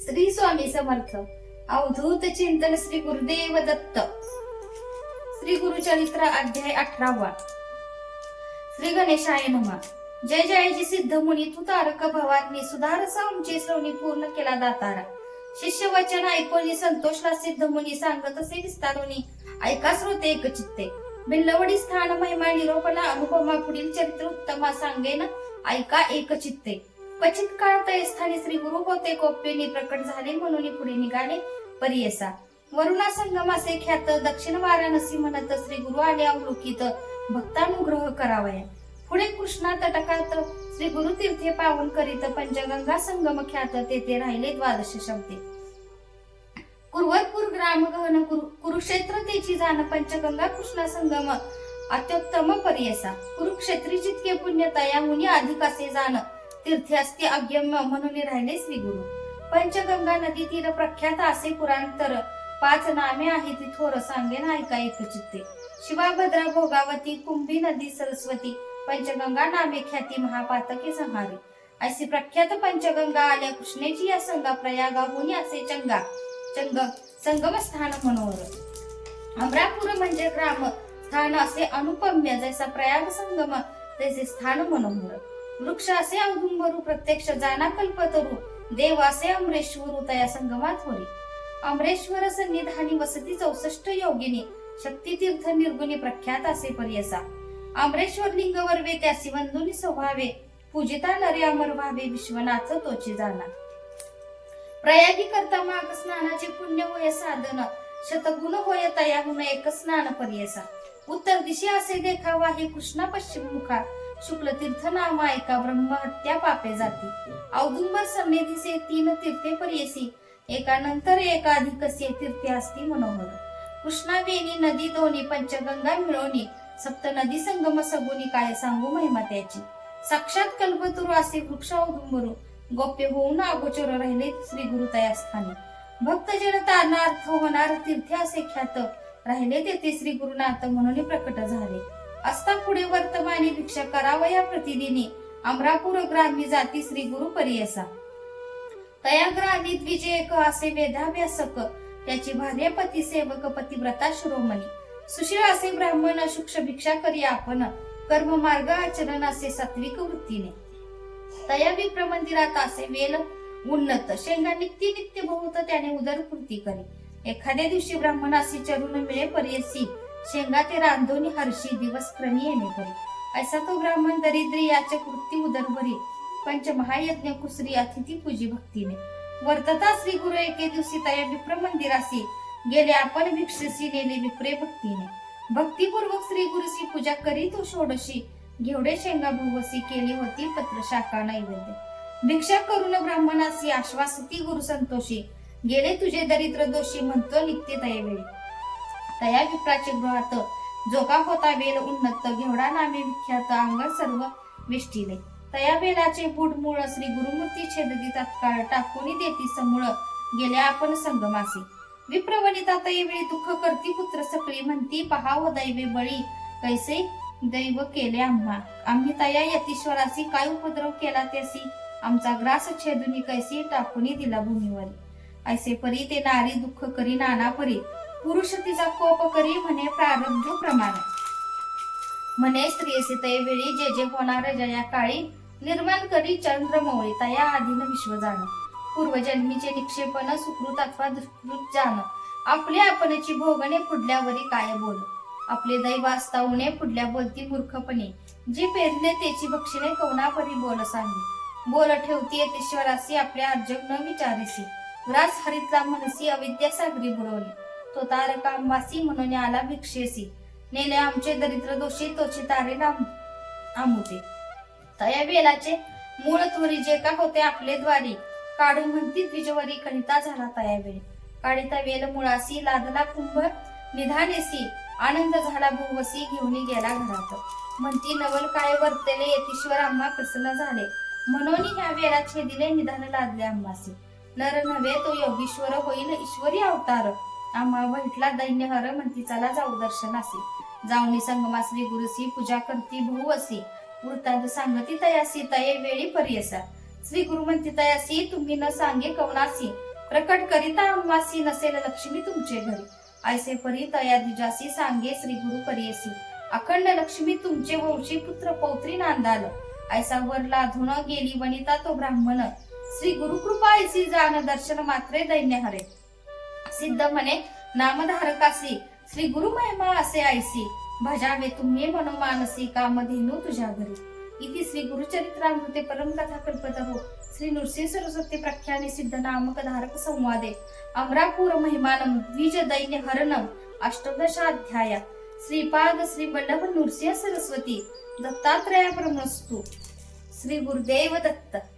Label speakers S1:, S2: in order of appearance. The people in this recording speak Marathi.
S1: श्री स्वामी समर्थ. अवधूत चिंतन श्री गुरुदेव दत्त. श्री गुरुचरित्र अध्याय 18. श्री गणेशाय नमः. जय जयजी सिद्ध मुनी तू तारक भवानी सुधारस आमची श्रवणी पूर्ण केला दातारा. शिष्य वचन ऐकोनी संतोषला सिद्ध मुनी सांगत असे विस्तारोनी ऐका श्रोते एक चित्ते. बिल्लवडी स्थान महिमा निरोपणा अनुपमा पुढील चरित्र उत्तमा सांगेन ऐका एक चित्ते. क्वचित काळ तय स्थानी श्री गुरु होते कोप्यनी प्रकट झाले म्हणून पुढे निघाले परियसा. वरुणा संगमासे ख्यात दक्षिण वाराणसी म्हणत श्री गुरु आले अवलोकित भक्तानुग्रह करावया. पुढे कृष्णा तटकात श्री गुरु तीर्थे पावन करीत पंचगंगा संगम ख्यात तेथे राहिले द्वादश शब्दे. कुरवरपूर ग्राम गहन कुरुक्षेत्र तेची जाण पंचगंगा कृष्णा संगम अत्युत्तम परियसा. कुरुक्षेत्री जितके पुण्य तयाहुनी अधिक असे जाण तीर्थे असते अगम्य म्हणून राहिले श्री गुरु. पंचगंगा नदी तीर प्रख्यात असे पुरांतर 5 नामे आहे ती थोर सांगेन ऐका एक चित्ते. शिवाभद्रा भोगावती कुंभी नदी सरस्वती पंचगंगा नामे ख्याती महापातके संहारी. अशी प्रख्यात पंचगंगा आल्या कृष्णेची या संगा प्रयागाहुनी असे चंग संगम स्थान मनोहर. अमरापूर म्हणजे ग्राम स्थान असे अनुपम्य जैसा प्रयाग संगम तैसे स्थान मनोहर. वृक्ष असे औदुंबरू प्रत्यक्ष जाना कल्पतरू देव असे अमरेश्वरू तया संगमात होरी. अमरेश्वर सन्निधानी वसती 64 योगिनी शक्ती तीर्थ निर्गुणी प्रख्यात असे परियसा. अमरेश्वर लिंगवर वे त्यासी वंदुनी स्वभावे पूजिता नरे अमर व्हावे विश्वनाथ तोची जाना. प्रयागी करता माग स्नानाचे पुण्य होय साधन शतगुण होय तयाहुन एक स्नान परियसा. उत्तर दिशी असे देखावा हे कृष्णा पश्चिम मुखा शुक्ल तीर्थ नाम ऐका ब्रह्महत्या पापे जाती. औदुंबर सन्निधीसे 3 तीर्थे परियसी एका नंतर एकाधिकसे तीर्थे असती मनोहर. कृष्णा वेणी नदी दोन्ही पंचगंगा मिळवणी सप्त नदी संगम सगुनी काय सांगू महिमा त्याची. साक्षात कल्पतरू असे वृक्ष औदुंबरू गोप्य होऊन अगोचर राहिले श्री गुरु तया स्थानी. भक्तजन तारणार्थ होणार तीर्थे असे ख्यात राहिले तेथे श्री गुरुनाथ म्हणून प्रकट झाले. असता पुढे वर्तमानी भिक्षा करावया प्रतिदिनी अमरापूर ग्रामी जाती श्री गुरु परियसा. तया ग्रामी द्विजयक असे वेदाभ्यासक त्याची भार्य पती सेवक पतिव्रता शिरोमणी. सुशील असे ब्राह्मण शुक्ष भिक्षा करी आपण कर्म मार्ग आचरण असे सात्विक वृत्तीने. तया विप्र मंदिरात असे वेल उन्नत शेंगा नित्य बहुत त्याने उदरपूर्ती करी. एखाद्या दिवशी ब्राह्मणासी चरून मिळे परियसी शेंगा ते रांधोनी हर्षी दिवस क्रमी येणे करी. ऐसा तो ब्राह्मण दरिद्री याचक वृत्ती उदरभरी पंच महायज्ञ कुसरी अतिथी पूजी भक्तीने. वर्तता श्री गुरु एके दिवशी तया विप्र मंदिरासी गेले आपण भिक्षसी नेले विप्रे भक्तीने. भक्तीपूर्वक श्री गुरुसी पूजा करी तो षोडशी घेवडे शेंगा भुवसी केली होती पत्र शाखा नैवेद्य. भिक्षा करून ब्राह्मणासी आश्वासती गुरु संतोषी गेले तुझे दरिद्र दोषी म्हणतो नित्य तयावेळी. तया विप्राचे गृहात जो का होता वेल उन्नत घेवडा नामे विख्यात अंगण सर्व वेष्टिले. तया वेलाचे बुड मूळ श्री गुरुमूर्ती छेदती तात्काळ टाकून देती समूळ गेले आपण संगमासी. विप्रवनिता तयवेळी दुःख करती पुत्र सकळी म्हणती पहाव दैवे बळी कैसे दैव केले आम्ही तया यतीश्वरासी काय उपद्रव केला त्यासी आमचा ग्रास छेदुनी कैसी टाकून दिला भूमीवरी. ऐसे परी ते नारी दुःख करी नाना परी पुरुष तिचा कोप करी म्हणे प्रारब्ध प्रमाण. म्हणे स्त्रियसी तयवेळी जे जे होणार जया काळी निर्माण करी चंद्रमौळी तया आधीन विश्व जाण. पूर्वजन्मीचे निक्षेपण सुकृत अथवा दुष्कृत जाण. आपले आपणची भोगणे पुढल्यावरी काय बोल. आपले दैव असता उणे पुढल्या बोलती मूर्खपणे. जी पेरले त्याची भक्षणे कवनापरी बोल सांगे. बोल ठेवती यतीश्वरासी आपल्या अर्जक न विचारिसी. ग्रास हरितला मनसी अविद्या सागरी बुडवली. तो तारका अंबासी म्हणून आला भिक्षेसी नेले आमचे दरिद्र दोषी तोची तारे आमुते. तया वेलाचे मूळ थोरी जे का होते आपले द्वारी काढून म्हणती द्विजवरी कणिता झाला तया वेळी. काढिता वेल मुळासी लादला कुंभ निधानेसी आनंद झाला भुवसी घेऊन गेला घरात. म्हणती नवल काय वर्तले यतीश्वर आम्हा प्रसन्न झाले म्हणून ह्या वेळा छेदिले निधान लादले आम्हासी. नर नव्हे तो योगीश्वर होईल ईश्वरी अवतार आम्हा भेटला दैन्यहर म्हणती चला जाऊ दर्शनासी. जाऊनी संगमा श्री गुरुसी पूजा करती बहुवसी वृत्तांत सांगती तयासी तये वेळी परियसा. श्री गुरु म्हणती तयासी तुम्ही न सांगे कवनासी प्रकट करिता आम्हासी नसेल लक्ष्मी तुमचे घरी. ऐसे परी तया दिजासी सांगे श्री गुरु परियसी. अखंड लक्ष्मी तुमचे वंशी पुत्र पौत्री नांदाल. ऐसा वर लाधून गेली वनिता तो ब्राह्मण. श्री गुरुकृपा ऐसी जाण दर्शन मात्रे दैन्य हरे. सिद्ध म्हणे नामधारकासी श्री गुरु महिमा असे ऐसी. भजावे तुम्ही मनोमानसी कामधेनू तुझ्या घरी. इति श्री गुरुचरित्रामृते परमकथा कल्पतरो श्री नृसिंह सरस्वती प्रख्याने सिद्ध नामक धारक संवादे अमरापूर महिमानम द्विज दैन्य हरणम अष्टादशाध्याय. श्रीपाद श्री वल्लभ नृसिंह सरस्वती दत्तात्रयार्पणमस्तु. श्री गुरुदेव दत्त.